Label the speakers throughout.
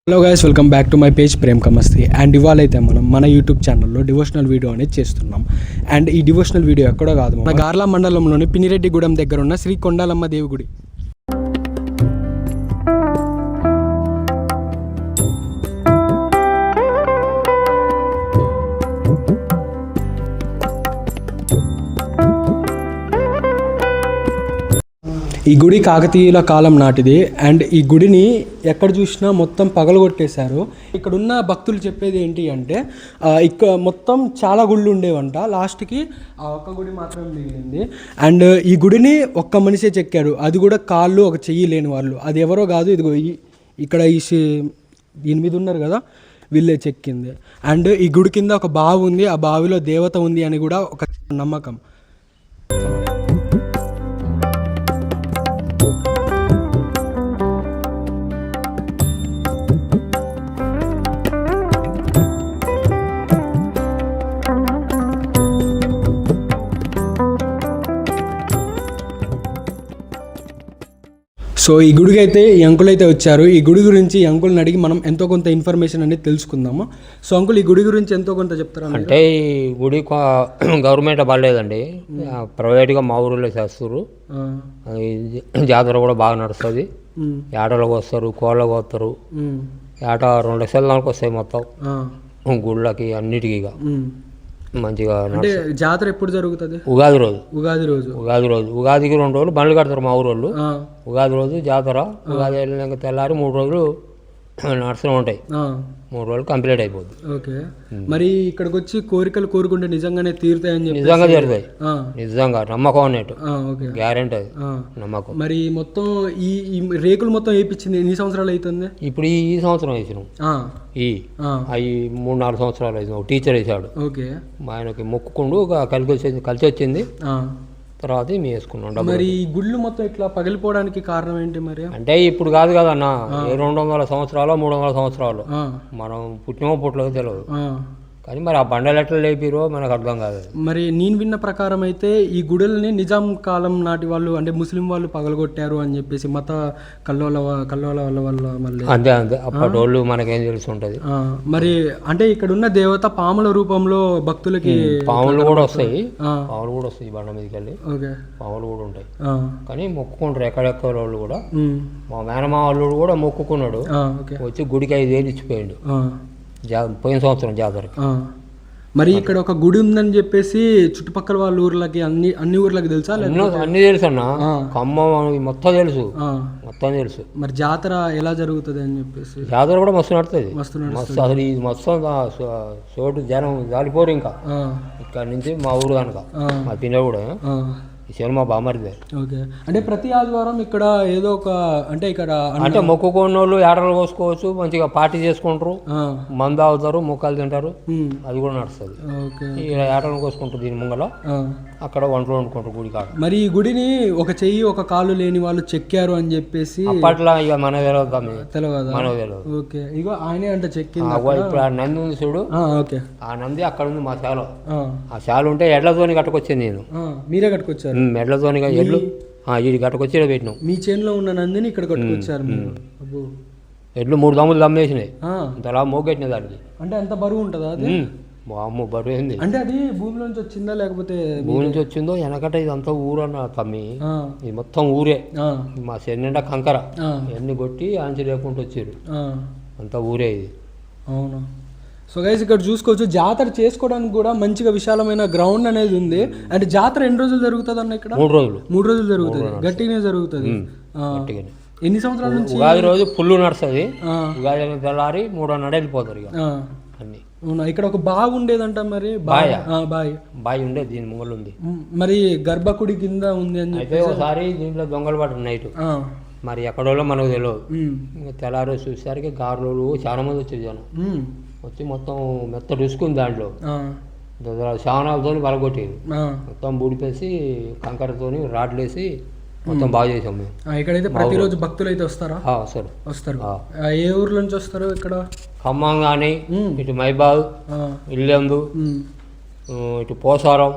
Speaker 1: Hello guys, welcome back to my page Prem కమస్తి. And ఇవాళ అయితే మనం మన యూట్యూబ్ ఛానల్లో డివోషనల్ వీడియో అనేది చేస్తున్నాం. అండ్ ఈ డివోషనల్ వీడియో ఎక్కడో కాదు, మన గార్లా మండలంలోని పినిరెడ్డిగూడెం దగ్గర ఉన్న శ్రీ కొండాలమ్మ దేవి గుడి. ఈ గుడి కాకతీయుల కాలం నాటిది. అండ్ ఈ గుడిని ఎక్కడ చూసినా మొత్తం పగలగొట్టేశారు. ఇక్కడున్న భక్తులు చెప్పేది ఏంటి అంటే ఇక్కడ మొత్తం చాలా గుళ్ళు ఉండేవంట, లాస్ట్కి ఆ ఒక్క గుడి మాత్రం మిగిలింది. అండ్ ఈ గుడిని ఒక్క మనిషే చెక్కారు, అది కూడా కాళ్ళు ఒక చెయ్యి లేని వాళ్ళు. అది ఎవరో కాదు, ఇదిగో ఇక్కడ దీని మీద ఉన్నారు కదా, వీళ్ళే చెక్కింది. అండ్ ఈ గుడి కింద ఒక బావి ఉంది, ఆ బావిలో దేవత ఉంది అని కూడా ఒక నమ్మకం. సో ఈ గుడికి అయితే ఈ అంకుల్ అయితే వచ్చారు. ఈ గుడి గురించి ఈ అంకుల్ని అడిగి మనం ఎంతో కొంత ఇన్ఫర్మేషన్ అనేది తెలుసుకుందాము. సో అంకుల్, ఈ గుడి గురించి ఎంతో కొంత చెప్తారా?
Speaker 2: అంటే ఈ గుడి గవర్నమెంట్ పడలేదండి, ప్రైవేట్గా మా ఊరిలో చేస్తారు. జాతర కూడా బాగా నడుస్తుంది. ఏటలకు వస్తారు, కోళ్ళకు వస్తారు. ఏట 2 లక్షల దానికి వస్తాయి మొత్తం గుళ్ళకి అన్నిటికీ. మంచిగా
Speaker 1: జాతర ఎప్పుడు జరుగుతుంది?
Speaker 2: ఉగాది రోజు. ఉగాదికి 2 రోజులు బండ్లు కడతారు మా ఊరు వాళ్ళు. ఉగాది రోజు జాతర. ఉగాది వెళ్ళినాక తెల్లారి 3 రోజులు నడుస్తూనే ఉంటాయి. 3 రోజులు కంప్లీట్ అయిపోద్ది.
Speaker 1: ఓకే. మరి ఇక్కడికి వచ్చి కోరికలు కోరుకుంటే నిజంగానే తీరుతాయని చెప్పి?
Speaker 2: నిజంగా తీరుతాయి, నిజంగా నమ్మకం అన్నట్టు, గ్యారెంటీ అది నమ్మకం.
Speaker 1: మరి మొత్తం ఈ రేకులు మొత్తం వేయించింది ఎన్ని సంవత్సరాలు అవుతుంది?
Speaker 2: ఇప్పుడు ఈ సంవత్సరం వేసినాం. అవి 3-4 సంవత్సరాలు వేసినాం. టీచర్ వేసాడు.
Speaker 1: ఓకే.
Speaker 2: ఆయనకి మొక్కుకుండు కలిసి వచ్చింది. తర్వాత మేము వేసుకున్నాం.
Speaker 1: మరి ఈ గుళ్ళు మొత్తం ఇట్లా పగిలిపోవడానికి కారణం ఏంటి మరి?
Speaker 2: అంటే ఇప్పుడు కాదు కదన్న, 200 సంవత్సరాలు 300 సంవత్సరాలు మనం పుట్టినమో పుట్టలేదో తెలియదు. కానీ మరి ఆ బండలు ఎట్లా లేపిరో మనకు అర్థం కాదు.
Speaker 1: మరి నేను విన్న ప్రకారం అయితే ఈ గుడుల్ని నిజాం కాలం నాటి వాళ్ళు, అంటే ముస్లిం వాళ్ళు పగలగొట్టారు అని చెప్పేసి మత కల్లోల వల్ల మళ్ళీ
Speaker 2: అంతే అప్పటి వాళ్ళు మనకేం తెలిసి ఉంటుంది.
Speaker 1: మరి అంటే ఇక్కడ ఉన్న దేవత పాముల రూపంలో భక్తులకి
Speaker 2: పాములు కూడా వస్తాయి బండ మీదకి వెళ్ళి. పాములు కూడా ఉంటాయి, కానీ మొక్కుకుంటారు ఎక్కడెక్కడ వాళ్ళు కూడా. మా మేనమా వాళ్ళు కూడా మొక్కుకున్నాడు, వచ్చి గుడికి 5 వేలు ఇచ్చిపోయాడు పోయిన సంవత్సరం జాతరకి.
Speaker 1: మరి ఇక్కడ ఒక గుడి ఉందని చెప్పేసి చుట్టుపక్కల వాళ్ళ ఊర్లకి అన్ని ఊర్లకి తెలుసా?
Speaker 2: అన్ని తెలుసు అన్న, ఖమ్మం మొత్తం తెలుసు.
Speaker 1: మరి జాతర ఎలా జరుగుతుంది అని చెప్పేసి?
Speaker 2: జాతర కూడా మస్తు నడుతుంది. అసలు ఈ మొత్తం చోటు జనం జాలిపోరు. ఇంకా ఇక్కడ నుంచి మా ఊరు కనుక మా పిల్ల కూడా మా బామరిదే.
Speaker 1: ఓకే. అంటే ప్రతి ఆదివారం ఇక్కడ ఏదో ఒక అంటే
Speaker 2: మొక్కుకున్న వాళ్ళు ఏటలు కోసుకోవచ్చు, మంచిగా పార్టీ చేసుకుంటారు, మందు తాగుతారు, మొక్కలు తింటారు, అది కూడా నడుస్తుంది. ఏటలు కోసుకుంటారు దీని ముంగల, అక్కడ వంటలు వండుకుంటారు గుడి కాడ.
Speaker 1: మరి ఈ గుడిని ఒక చెయ్యి ఒక కాలు లేని వాళ్ళు చెక్కారు అని చెప్పేసి
Speaker 2: అప్పట్లో ఇక మనకు
Speaker 1: తెలియదు. ఓకే. ఇగో ఆయనే అంటే చెక్కింది.
Speaker 2: ఇప్పుడు ఆ నంది ఉంది చూడు, ఆ నంది అక్కడ ఉంది మా శాల. ఆ శాల ఉంటే ఎడ్లతోని కట్టుకొచ్చింది నేను.
Speaker 1: మీరే కట్టుకొచ్చారు?
Speaker 2: ఎడ్లతోని ఎడ్లు ఇది కట్టుకొచ్చి పెట్టినాం.
Speaker 1: మీ చేనులో ఉన్న నందిని ఇక్కడ కట్టుకొచ్చారు.
Speaker 2: ఎడ్లు 3 దమ్ములు దమ్మేసినాయి, అంతలా మోగెట్టినాయి దానికి.
Speaker 1: అంటే అంత బరువు ఉంటుందా అది?
Speaker 2: అమ్మ బరువు ఏంది.
Speaker 1: అంటే అది భూమి నుంచి వచ్చిందా లేకపోతే?
Speaker 2: భూమి నుంచి వచ్చిందో. వెనకట ఇదంతా ఊరన్న తమ్మి, ఇది మొత్తం ఊరే. మా చెన్నిండా కంకర ఎన్ని కొట్టి ఆంచి లేకుండా వచ్చారు, అంతా ఊరే ఇది.
Speaker 1: అవునా? సో గైస్, ఇక్కడ చూసుకోవచ్చు జాతర చేసుకోవడానికి కూడా మంచిగా విశాలమైన గ్రౌండ్ అనేది ఉంది. అంటే జాతర ఎన్ని రోజులు జరుగుతుంది అన్న? ఇక్కడ
Speaker 2: 3 రోజులు
Speaker 1: జరుగుతుంది, గట్టిగానే జరుగుతుంది. ఎన్ని సంవత్సరాల నుంచి?
Speaker 2: ఉగాది రోజు ఫుల్ నడుస్తుంది. ఉగాది తెల్లారి 3 నాడు వెళ్ళిపోతారు ఇక అన్ని.
Speaker 1: ఇక్కడ ఒక బావి ఉండేదంట, మరి బావి ఉండేది దీని ముంగలు ఉంది. మరి గర్భకుడి కింద ఉంది అని
Speaker 2: అయితే ఒకసారి దీంట్లో దొంగలు పడ్డారు నైట్. మరి ఎక్కడో మనకు తెలియదు. ఇంకా తెల్లారి చూసేసరికి గారులు చాలా మంది వచ్చేది జనం. వచ్చి మొత్తం మెత్త రుసుకుంది దాంట్లో, శావనాలతో బలగొట్టేది, మొత్తం బూడిపేసి కంకరతోని రాడ్లు వేసి మొత్తం బాగా చేసాం మేము.
Speaker 1: ఇక్కడైతే ప్రతిరోజు భక్తులు అయితే వస్తారా? వస్తారు. ఏ ఊర్ల నుంచి వస్తారు ఇక్కడ?
Speaker 2: ఖమ్మం కానీ, ఇటు మైబాద్, ఇల్లెందు, ఇటు పోసారం,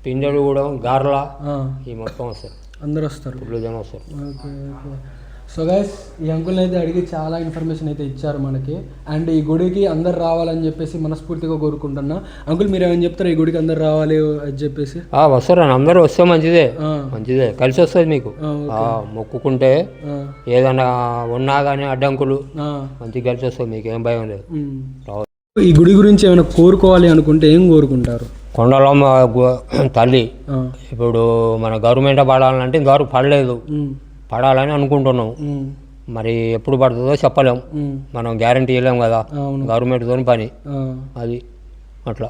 Speaker 2: పింజడుగూడెం, గార్ల, ఈ మొత్తం వస్తారు.
Speaker 1: అందరూ వస్తారు,
Speaker 2: ఫుల్ జనం వస్తారు.
Speaker 1: సో గైస్ ఈ అంకుల్ని అయితే అడిగి చాలా ఇన్ఫర్మేషన్ అయితే ఇచ్చారు మనకి. అండ్ ఈ గుడికి అందరు రావాలని చెప్పేసి మనస్ఫూర్తిగా కోరుకుంటున్నా. అంకుల్ మీరు ఏమైనా చెప్తారా ఈ గుడికి అందరు రావాలి అని చెప్పేసి?
Speaker 2: వస్తారు అందరూ వస్తే మంచిదే, మంచిదే కలిసి వస్తుంది మీకు. మొక్కుకుంటే ఏదైనా ఉన్నా కానీ అడ్డంకులు మంచిగా కలిసి వస్తుంది, మీకు ఏం భయం లేదు.
Speaker 1: ఈ గుడి గురించి ఏమైనా కోరుకోవాలి అనుకుంటే ఏం కోరుకుంటారు?
Speaker 2: కొండలమ్మ తల్లి ఇప్పుడు మన గవర్నమెంట్ పడాలంటే ఇంతవరకు పడలేదు, పడాలని అనుకుంటున్నాం. మరి ఎప్పుడు పడుతుందో చెప్పలేం, మనం గ్యారంటీ ఇవ్వలేం కదా, గవర్నమెంట్తో పని అది అట్లా.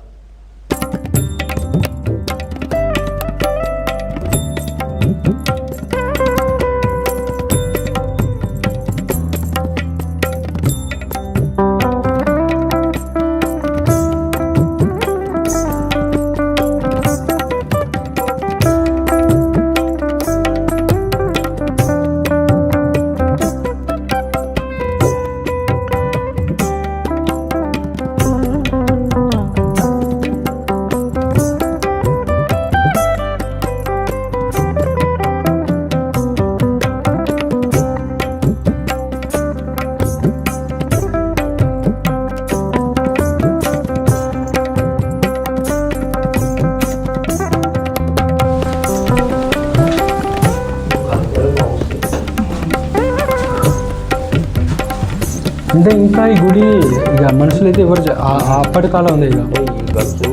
Speaker 1: అంటే ఇంకా ఈ గుడి ఇక మనుషులైతే ఎవరు అప్పటి కాలం ఉంది ఇక
Speaker 2: ఈ గడుచు